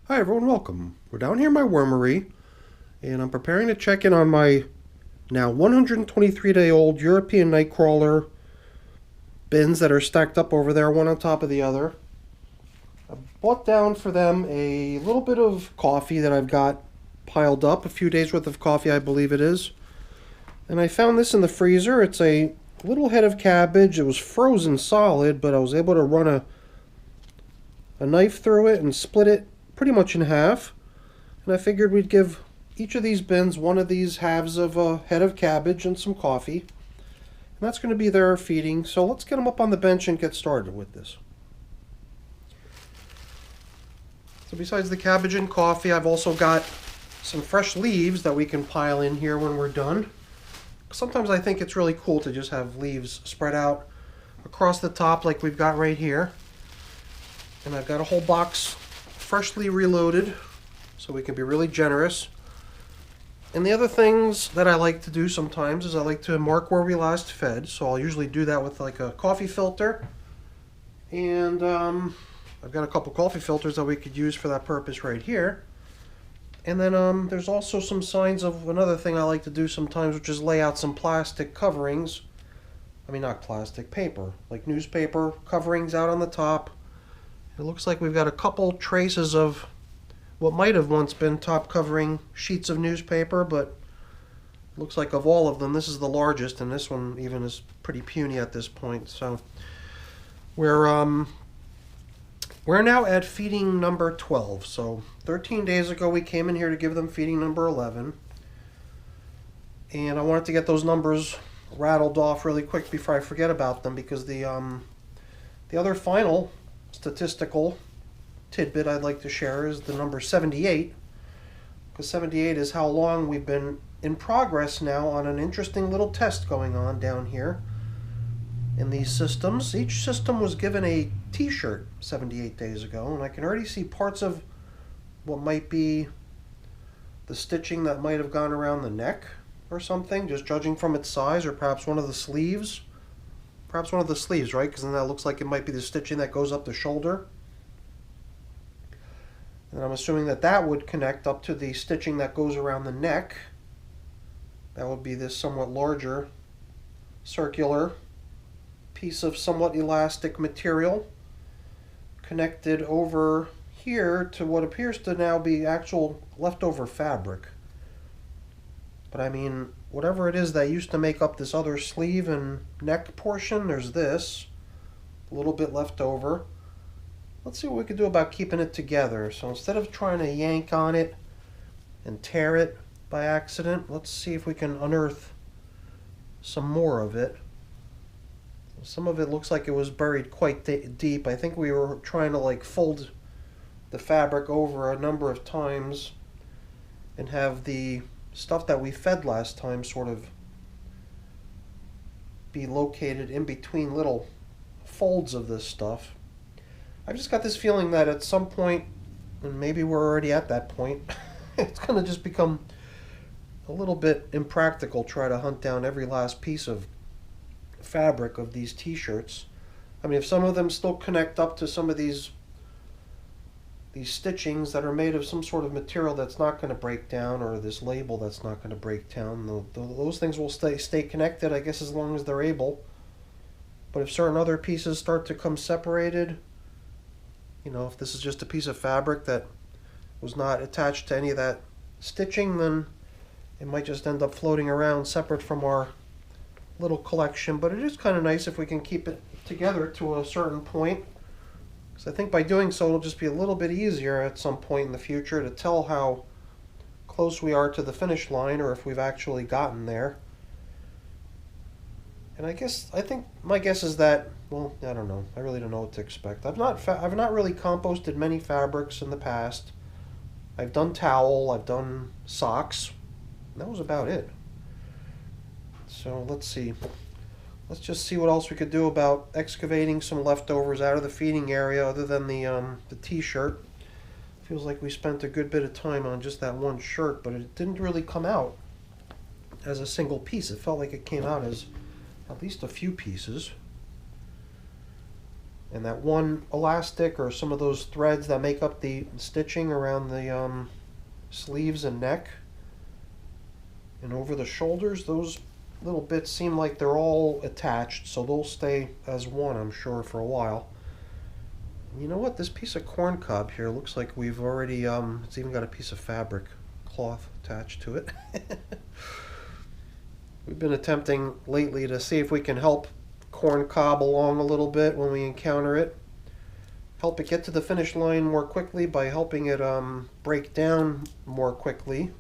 Hi everyone, welcome. We're down here in my wormery, and I'm preparing to check in on my now 123-day-old European Nightcrawler bins that are stacked up over there, one on top of the other. I bought down for them a little bit of coffee that I've got piled up, a few days worth of coffee I believe it is. And I found this in the freezer. It's a little head of cabbage. It was frozen solid, but I was able to run a knife through it and split it pretty much in half. And I figured we'd give each of these bins one of these halves of a head of cabbage and some coffee. And that's going to be their feeding. So let's get them up on the bench and get started with this. So besides the cabbage and coffee, I've also got some fresh leaves that we can pile in here when we're done. Sometimes I think it's really cool to just have leaves spread out across the top like we've got right here. And I've got a whole box freshly reloaded, so we can be really generous. And the other things that I like to do sometimes is I like to mark where we last fed, so I'll usually do that with like a coffee filter. And I've got a couple coffee filters that we could use for that purpose right here. And then there's also some signs of another thing I like to do sometimes, which is lay out some plastic coverings. I mean, not plastic, paper, like newspaper coverings out on the top. It looks like we've got a couple traces of what might have once been top covering sheets of newspaper, but it looks like of all of them, this is the largest, and this one even is pretty puny at this point. So we're now at feeding number 12. So 13 days ago we came in here to give them feeding number 11. And I wanted to get those numbers rattled off really quick before I forget about them, because the other final statistical tidbit I'd like to share is the number 78, because 78 is how long we've been in progress now on an interesting little test going on down here in these systems. Each system was given a t-shirt 78 days ago, and I can already see parts of what might be the stitching that might have gone around the neck or something, just judging from its size, or perhaps one of the sleeves. Perhaps one of the sleeves, right? Because then that looks like it might be the stitching that goes up the shoulder. And I'm assuming that that would connect up to the stitching that goes around the neck. That would be this somewhat larger circular piece of somewhat elastic material connected over here to what appears to now be actual leftover fabric. But I mean, whatever it is that used to make up this other sleeve and neck portion, there's this, a little bit left over. Let's see what we can do about keeping it together. So instead of trying to yank on it and tear it by accident, let's see if we can unearth some more of it. Some of it looks like it was buried quite deep. I think we were trying to like fold the fabric over a number of times and have the stuff that we fed last time sort of be located in between little folds of this stuff. I've just got this feeling that at some point, and maybe we're already at that point, it's going to just become a little bit impractical try to hunt down every last piece of fabric of these t-shirts. I mean, if some of them still connect up to some of these stitchings that are made of some sort of material that's not going to break down, or this label that's not going to break down, those things will stay connected, I guess, as long as they're able. But if certain other pieces start to come separated, you know, if this is just a piece of fabric that was not attached to any of that stitching, then it might just end up floating around separate from our little collection. But it is kind of nice if we can keep it together to a certain point, because I think by doing so it'll just be a little bit easier at some point in the future to tell how close we are to the finish line, or if we've actually gotten there. And I think my guess is that, well, I don't know. I really don't know what to expect. I've not really composted many fabrics in the past. I've done towel, I've done socks. That was about it. So let's see. Let's just see what else we could do about excavating some leftovers out of the feeding area other than the t-shirt. Feels like we spent a good bit of time on just that one shirt, but it didn't really come out as a single piece. It felt like it came out as at least a few pieces. And that one elastic or some of those threads that make up the stitching around the sleeves and neck and over the shoulders, those little bits seem like they're all attached, so they'll stay as one, I'm sure, for a while. You know what? This piece of corn cob here looks like we've already, it's even got a piece of fabric cloth attached to it. We've been attempting lately to see if we can help corn cob along a little bit when we encounter it. Help it get to the finish line more quickly by helping it break down more quickly.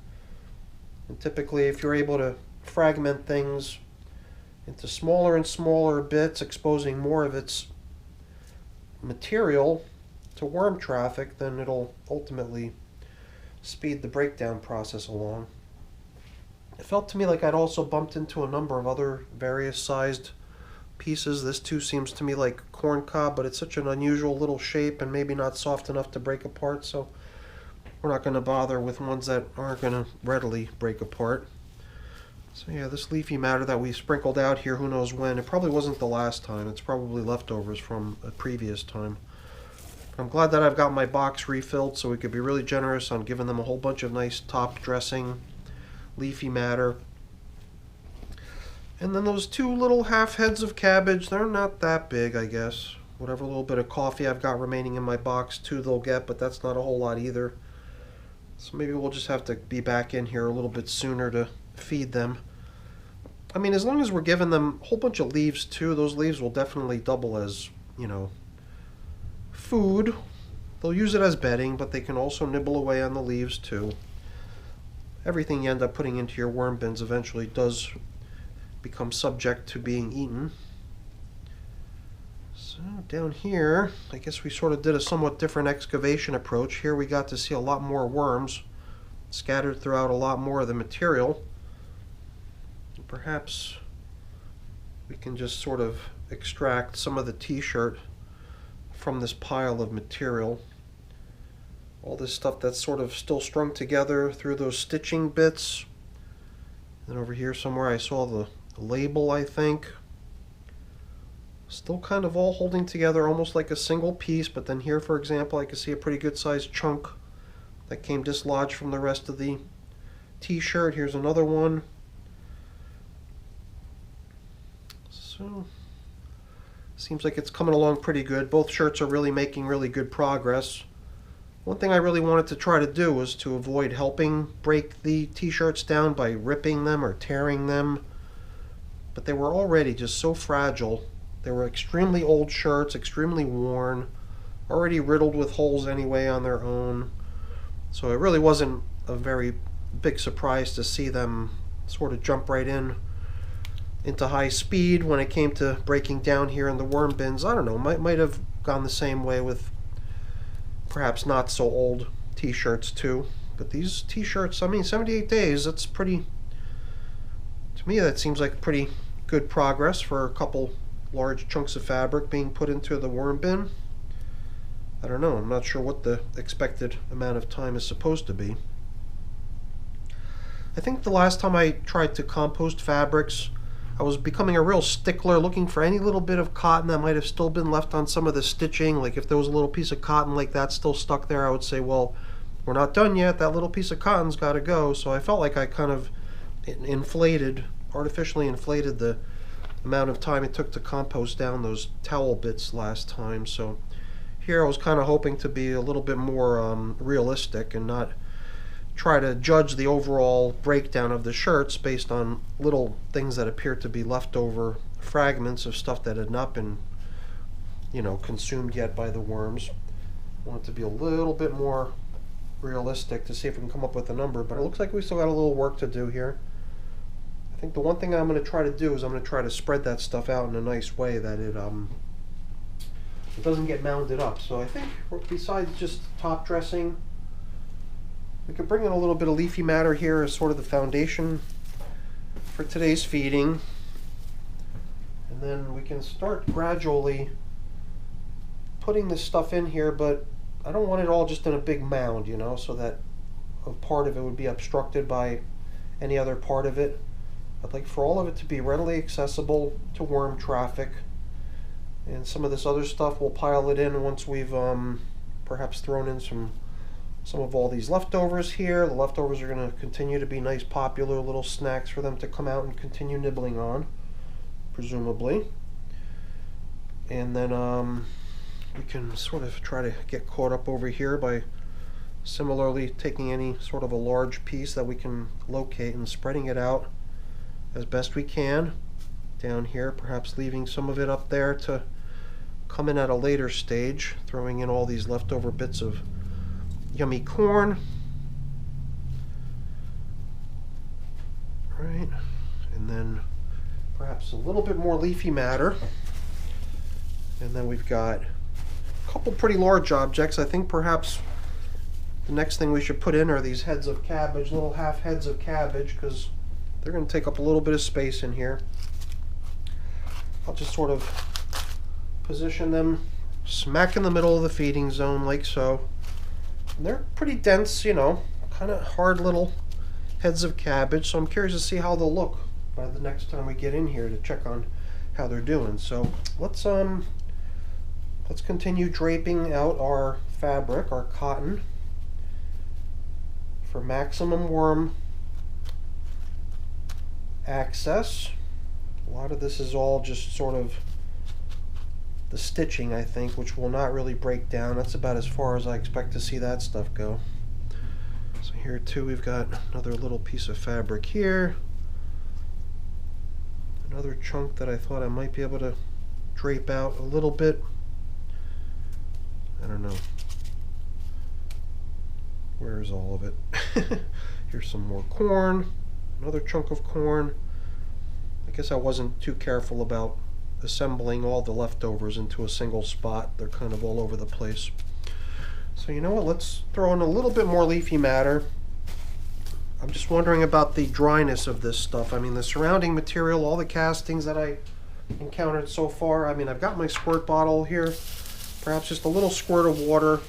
And typically, if you're able to fragment things into smaller and smaller bits, exposing more of its material to worm traffic, then it'll ultimately speed the breakdown process along. It felt to me like I'd also bumped into a number of other various sized pieces. This too seems to me like corn cob, but it's such an unusual little shape and maybe not soft enough to break apart, so we're not going to bother with ones that aren't going to readily break apart. So yeah, this leafy matter that we sprinkled out here, who knows when. It probably wasn't the last time. It's probably leftovers from a previous time. I'm glad that I've got my box refilled, so we could be really generous on giving them a whole bunch of nice top dressing leafy matter. And then those two little half heads of cabbage, they're not that big, I guess. Whatever little bit of coffee I've got remaining in my box too, they'll get, but that's not a whole lot either. So maybe we'll just have to be back in here a little bit sooner to feed them. I mean, as long as we're giving them a whole bunch of leaves too, those leaves will definitely double as, you know, food. They'll use it as bedding, but they can also nibble away on the leaves too. Everything you end up putting into your worm bins eventually does become subject to being eaten. So down here, I guess we sort of did a somewhat different excavation approach. Here we got to see a lot more worms scattered throughout a lot more of the material. And perhaps we can just sort of extract some of the t-shirt from this pile of material. All this stuff that's sort of still strung together through those stitching bits. And over here somewhere I saw the label, I think. Still kind of all holding together almost like a single piece, but then here, for example, I can see a pretty good sized chunk that came dislodged from the rest of the t-shirt. Here's another one. So, seems like it's coming along pretty good. Both shirts are really making really good progress. One thing I really wanted to try to do was to avoid helping break the t-shirts down by ripping them or tearing them. But they were already just so fragile. They were extremely old shirts, extremely worn, already riddled with holes anyway on their own. So it really wasn't a very big surprise to see them sort of jump right into high speed when it came to breaking down here in the worm bins. I don't know, might have gone the same way with perhaps not so old t-shirts too. But these t-shirts, I mean, 78 days, that's pretty, to me that seems like pretty good progress for a couple large chunks of fabric being put into the worm bin. I don't know, I'm not sure what the expected amount of time is supposed to be. I think the last time I tried to compost fabrics, I was becoming a real stickler, looking for any little bit of cotton that might have still been left on some of the stitching. Like if there was a little piece of cotton like that still stuck there, I would say, well, we're not done yet, that little piece of cotton's got to go. So I felt like I kind of artificially inflated the amount of time it took to compost down those towel bits last time. So here I was kind of hoping to be a little bit more realistic and not try to judge the overall breakdown of the shirts based on little things that appear to be leftover fragments of stuff that had not been, you know, consumed yet by the worms. I want it to be a little bit more realistic to see if we can come up with a number, but it looks like we still got a little work to do here. I think the one thing I'm going to try to do is I'm going to try to spread that stuff out in a nice way that it doesn't get mounded up. So I think besides just top dressing, we could bring in a little bit of leafy matter here as sort of the foundation for today's feeding. And then we can start gradually putting this stuff in here, but I don't want it all just in a big mound, you know, so that a part of it would be obstructed by any other part of it. I'd like for all of it to be readily accessible to worm traffic. And some of this other stuff, we'll pile it in once we've perhaps thrown in some of all these leftovers here. The leftovers are going to continue to be nice, popular little snacks for them to come out and continue nibbling on, presumably. And then we can sort of try to get caught up over here by similarly taking any sort of a large piece that we can locate and spreading it out as best we can down here, perhaps leaving some of it up there to come in at a later stage, throwing in all these leftover bits of yummy corn. Right, and then perhaps a little bit more leafy matter. And then we've got a couple pretty large objects. I think perhaps the next thing we should put in are these heads of cabbage, little half heads of cabbage, because they're going to take up a little bit of space in here. I'll just sort of position them smack in the middle of the feeding zone like so. And they're pretty dense, you know, kind of hard little heads of cabbage, so I'm curious to see how they'll look by the next time we get in here to check on how they're doing. So let's continue draping out our fabric, our cotton, for maximum worm access. A lot of this is all just sort of the stitching, I think, which will not really break down. That's about as far as I expect to see that stuff go. So here too we've got another little piece of fabric here. Another chunk that I thought I might be able to drape out a little bit. I don't know. Where's all of it? Here's some more corn. Another chunk of corn. I guess I wasn't too careful about assembling all the leftovers into a single spot. They're kind of all over the place. So you know what, let's throw in a little bit more leafy matter. I'm just wondering about the dryness of this stuff. I mean, the surrounding material, all the castings that I encountered so far, I mean, I've got my squirt bottle here, perhaps just a little squirt of water.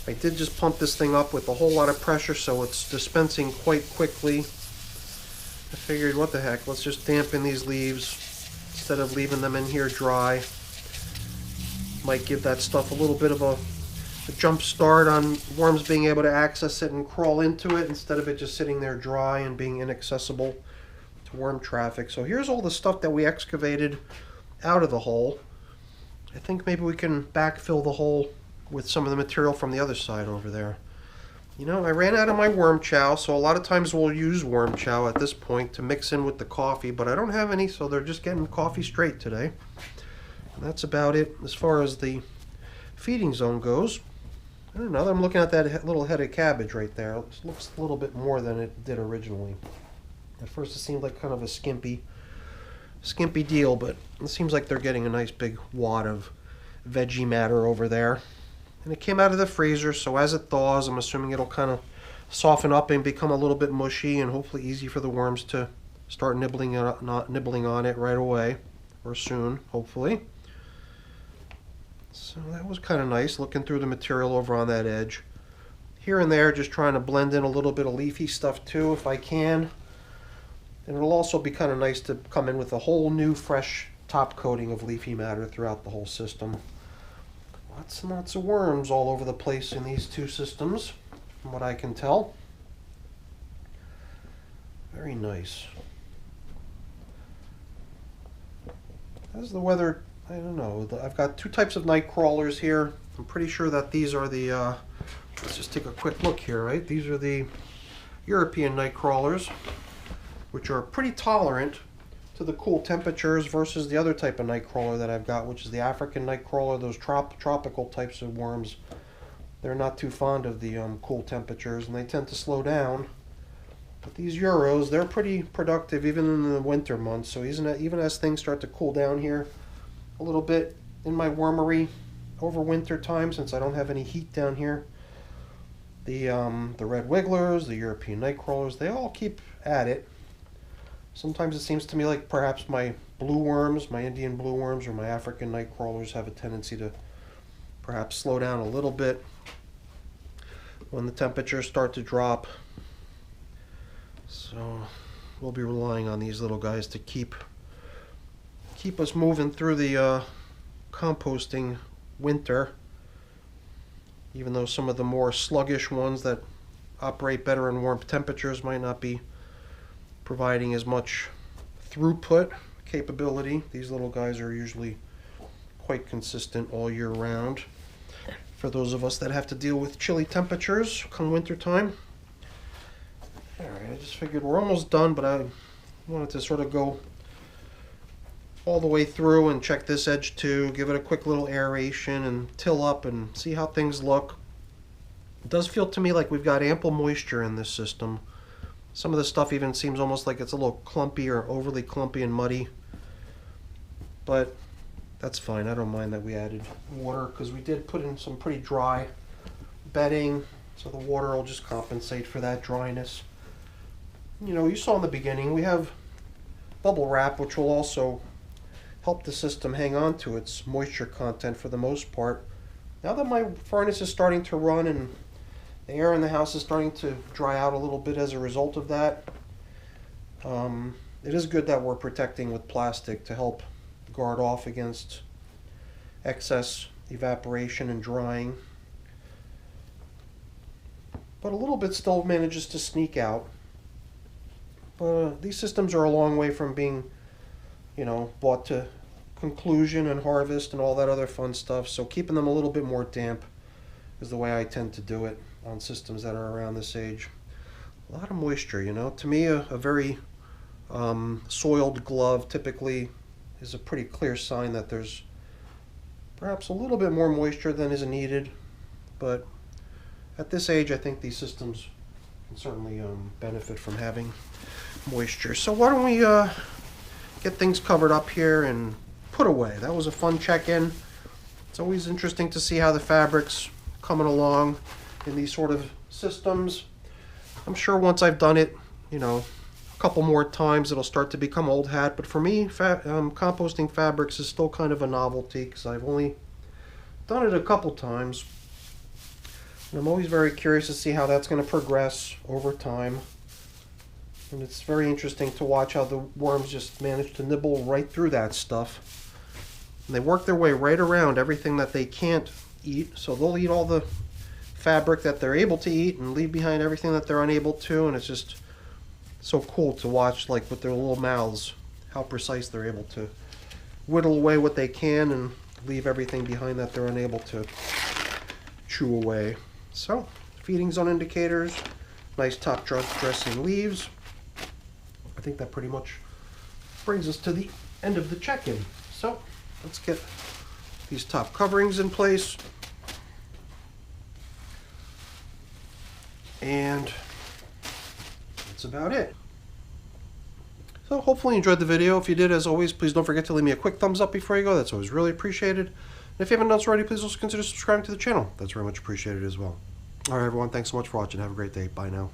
I did just pump this thing up with a whole lot of pressure, so it's dispensing quite quickly. I figured, what the heck, let's just dampen these leaves instead of leaving them in here dry. Might give that stuff a little bit of a jump start on worms being able to access it and crawl into it instead of it just sitting there dry and being inaccessible to worm traffic. So here's all the stuff that we excavated out of the hole. I think maybe we can backfill the hole with some of the material from the other side over there. You know, I ran out of my worm chow, so a lot of times we'll use worm chow at this point to mix in with the coffee, but I don't have any, so they're just getting coffee straight today. And that's about it as far as the feeding zone goes. I don't know, I'm looking at that little head of cabbage right there. It looks a little bit more than it did originally. At first it seemed like kind of a skimpy deal, but it seems like they're getting a nice big wad of veggie matter over there. And it came out of the freezer, so as it thaws, I'm assuming it'll kind of soften up and become a little bit mushy and hopefully easy for the worms to start nibbling on it right away, or soon, hopefully. So that was kind of nice, looking through the material over on that edge. Here and there, just trying to blend in a little bit of leafy stuff too, if I can. And it'll also be kind of nice to come in with a whole new, fresh top coating of leafy matter throughout the whole system. Lots and lots of worms all over the place in these two systems, from what I can tell. Very nice. As the weather, I don't know, I've got two types of night crawlers here. I'm pretty sure that these are the, let's just take a quick look here, right? These are the European night crawlers, which are pretty tolerant to the cool temperatures versus the other type of night crawler that I've got, which is the African night crawler, those tropical types of worms. They're not too fond of the cool temperatures, and they tend to slow down. But these Euros, they're pretty productive even in the winter months, so even as things start to cool down here a little bit in my wormery over winter time, since I don't have any heat down here, the red wigglers, the European night crawlers, they all keep at it. Sometimes it seems to me like perhaps my blue worms, my Indian blue worms, or my African night crawlers have a tendency to perhaps slow down a little bit when the temperatures start to drop. So we'll be relying on these little guys to keep us moving through the composting winter, even though some of the more sluggish ones that operate better in warm temperatures might not be providing as much throughput capability. These little guys are usually quite consistent all year round for those of us that have to deal with chilly temperatures come winter time. Alright, I just figured we're almost done, but I wanted to sort of go all the way through and check this edge too, give it a quick little aeration and till up and see how things look. It does feel to me like we've got ample moisture in this system. Some of the stuff even seems almost like it's a little clumpy or overly clumpy and muddy, but that's fine. I don't mind that we added water because we did put in some pretty dry bedding, so the water will just compensate for that dryness. You know, you saw in the beginning we have bubble wrap, which will also help the system hang on to its moisture content for the most part. Now that my furnace is starting to run and the air in the house is starting to dry out a little bit as a result of that, it is good that we're protecting with plastic to help guard off against excess evaporation and drying. But a little bit still manages to sneak out. But these systems are a long way from being, you know, brought to conclusion and harvest and all that other fun stuff. So keeping them a little bit more damp is the way I tend to do it on systems that are around this age. A lot of moisture, you know. To me, a very soiled glove typically is a pretty clear sign that there's perhaps a little bit more moisture than is needed. But at this age, I think these systems can certainly benefit from having moisture. So why don't we get things covered up here and put away. That was a fun check-in. It's always interesting to see how the fabric's coming along in these sort of systems. I'm sure once I've done it, you know, a couple more times, it'll start to become old hat. But for me, composting fabrics is still kind of a novelty because I've only done it a couple times. And I'm always very curious to see how that's going to progress over time. And it's very interesting to watch how the worms just manage to nibble right through that stuff. And they work their way right around everything that they can't eat. So they'll eat all the fabric that they're able to eat and leave behind everything that they're unable to. And it's just so cool to watch, like with their little mouths, how precise they're able to whittle away what they can and leave everything behind that they're unable to chew away. So, feeding zone indicators, nice top dressing leaves. I think that pretty much brings us to the end of the check-in. So, let's get these top coverings in place. And that's about it. So hopefully you enjoyed the video. If you did, as always, please don't forget to leave me a quick thumbs up before you go. That's always really appreciated. And if you haven't done so already, please also consider subscribing to the channel. That's very much appreciated as well. All right, everyone. Thanks so much for watching. Have a great day. Bye now.